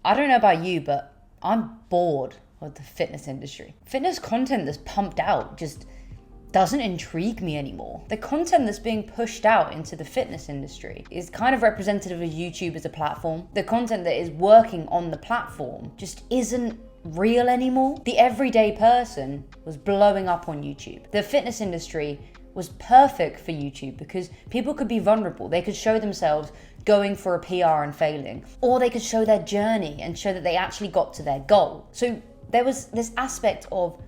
I don't know about you, but I'm bored of the fitness industry. Fitness content that's pumped out just doesn't intrigue me anymore. The content that's being pushed out into the fitness industry is kind of representative of YouTube as a platform. The content that is working on the platform just isn't real anymore. The everyday person was blowing up on YouTube. The fitness industry was perfect for YouTube because people could be vulnerable. They could show themselves going for a PR and failing, or they could show their journey and show that they actually got to their goal. So there was this aspect of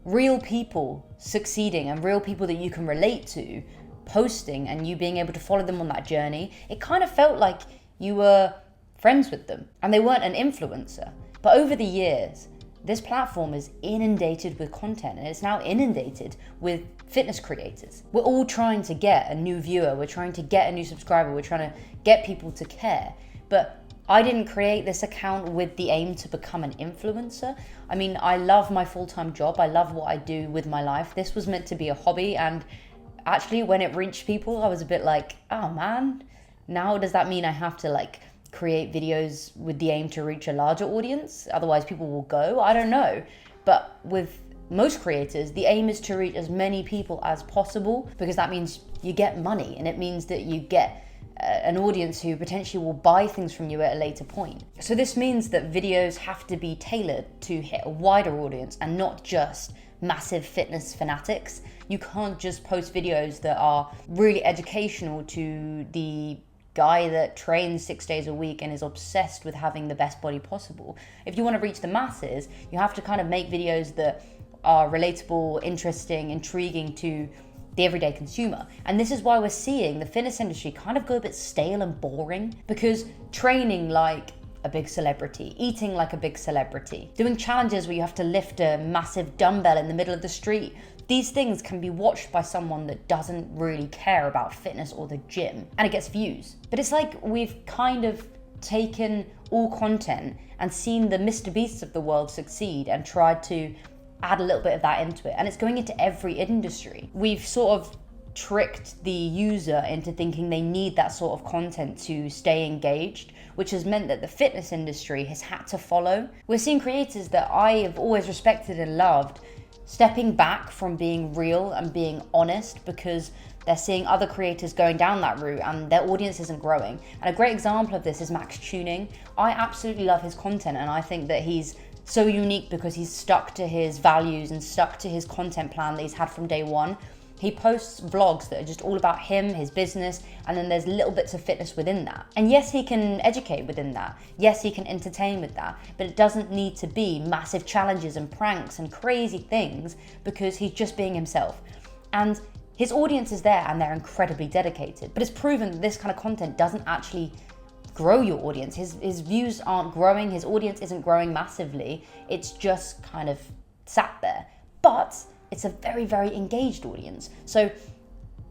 real people succeeding and real people that you can relate to posting and you being able to follow them on that journey. It kind of felt like you were friends with them and they weren't an influencer. But over the years, this platform is inundated with content, and it's now inundated with fitness creators. We're all trying to get a new viewer, we're trying to get a new subscriber, we're trying to get people to care. But I didn't create this account with the aim to become an influencer. I mean, I love my full-time job, I love what I do with my life. This was meant to be a hobby, and actually when it reached people, I was a bit like, oh man, now does that mean I have to create videos with the aim to reach a larger audience? Otherwise people will go? I don't know. But with most creators, the aim is to reach as many people as possible, because that means you get money, and it means that you get an audience who potentially will buy things from you at a later point. So this means that videos have to be tailored to hit a wider audience and not just massive fitness fanatics. You can't just post videos that are really educational to the guy that trains 6 days a week and is obsessed with having the best body possible. If you want to reach the masses, you have to kind of make videos that are relatable, interesting, intriguing to the everyday consumer. And this is why we're seeing the fitness industry kind of go a bit stale and boring, because training like a big celebrity, eating like a big celebrity, doing challenges where you have to lift a massive dumbbell in the middle of the street, these things can be watched by someone that doesn't really care about fitness or the gym, and it gets views. But it's like we've kind of taken all content and seen the Mr. Beasts of the world succeed and tried to add a little bit of that into it, and it's going into every industry. We've sort of tricked the user into thinking they need that sort of content to stay engaged, which has meant that the fitness industry has had to follow. We're seeing creators that I have always respected and loved stepping back from being real and being honest, because they're seeing other creators going down that route and their audience isn't growing. And a great example of this is Max Tuning. I absolutely love his content, and I think that he's so unique because he's stuck to his values and stuck to his content plan that he's had from day one. He posts vlogs that are just all about him, his business, and then there's little bits of fitness within that. And yes, he can educate within that. Yes, he can entertain with that, but it doesn't need to be massive challenges and pranks and crazy things, because he's just being himself. And his audience is there and they're incredibly dedicated. But it's proven that this kind of content doesn't actually grow your audience. His views aren't growing, his audience isn't growing massively, it's just kind of sat there. But it's a very, very engaged audience. So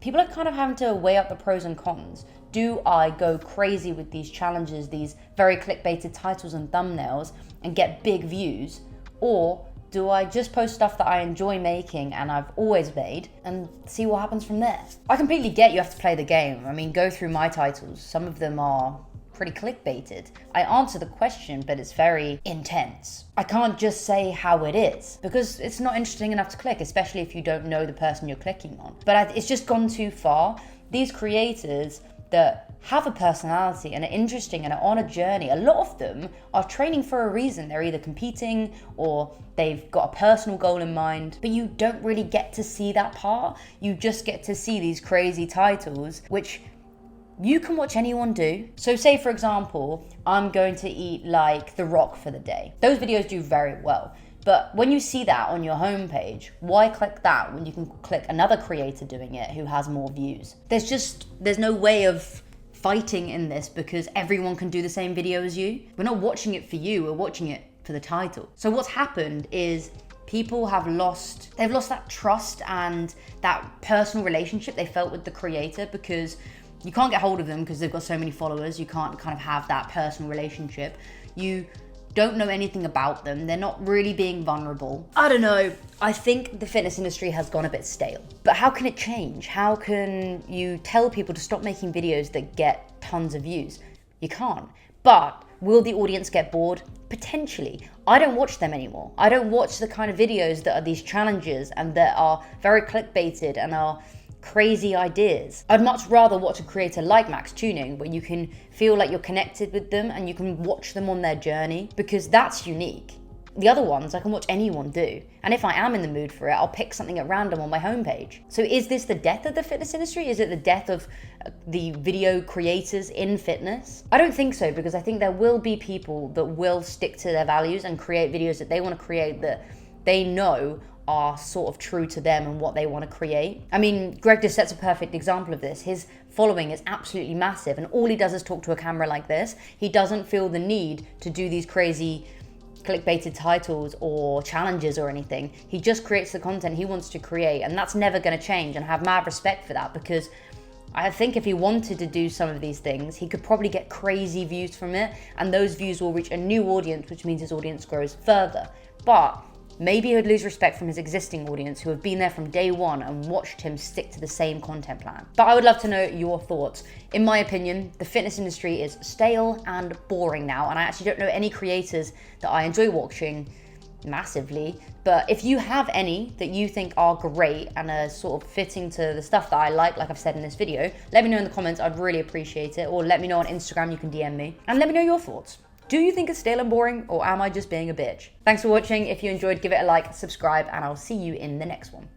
people are kind of having to weigh up the pros and cons. Do I go crazy with these challenges, these very clickbaited titles and thumbnails, and get big views? Or do I just post stuff that I enjoy making and I've always made and see what happens from there? I completely get you have to play the game. I mean, go through my titles. Some of them are pretty clickbaited. I answer the question, but it's very intense. I can't just say how it is, because it's not interesting enough to click, especially if you don't know the person you're clicking on. But it's just gone too far. These creators that have a personality and are interesting and are on a journey, a lot of them are training for a reason. They're either competing or they've got a personal goal in mind, but you don't really get to see that part. You just get to see these crazy titles, which you can watch anyone do. So say, for example, I'm going to eat like The Rock for the day. Those videos do very well. But when you see that on your homepage, why click that when you can click another creator doing it who has more views? There's no way of fighting in this, because everyone can do the same video as you. We're not watching it for you, we're watching it for the title. So what's happened is people have lost that trust and that personal relationship they felt with the creator, because you can't get hold of them because they've got so many followers. You can't kind of have that personal relationship. You don't know anything about them. They're not really being vulnerable. I don't know. I think the fitness industry has gone a bit stale. But how can it change? How can you tell people to stop making videos that get tons of views? You can't. But will the audience get bored? Potentially. I don't watch them anymore. I don't watch the kind of videos that are these challenges and that are very clickbaited and are crazy ideas. I'd much rather watch a creator like Max Tuning, where you can feel like you're connected with them and you can watch them on their journey, because that's unique. The other ones I can watch anyone do, and if I am in the mood for it, I'll pick something at random on my homepage. So is this the death of the fitness industry? Is it the death of the video creators in fitness? I don't think so, because I think there will be people that will stick to their values and create videos that they want to create, that they know are sort of true to them and what they want to create. I mean, Greg just sets a perfect example of this. His following is absolutely massive, and all he does is talk to a camera like this. He doesn't feel the need to do these crazy clickbaited titles or challenges or anything. He just creates the content he wants to create, and that's never going to change, and I have mad respect for that, because I think if he wanted to do some of these things, he could probably get crazy views from it, and those views will reach a new audience, which means his audience grows further. But maybe he would lose respect from his existing audience who have been there from day one and watched him stick to the same content plan. But I would love to know your thoughts. In my opinion, the fitness industry is stale and boring now, and I actually don't know any creators that I enjoy watching massively. But if you have any that you think are great and are sort of fitting to the stuff that I like I've said in this video, let me know in the comments. I'd really appreciate it. Or let me know on Instagram. You can DM me and let me know your thoughts. Do you think it's stale and boring, or am I just being a bitch? Thanks for watching. If you enjoyed, give it a like, subscribe, and I'll see you in the next one.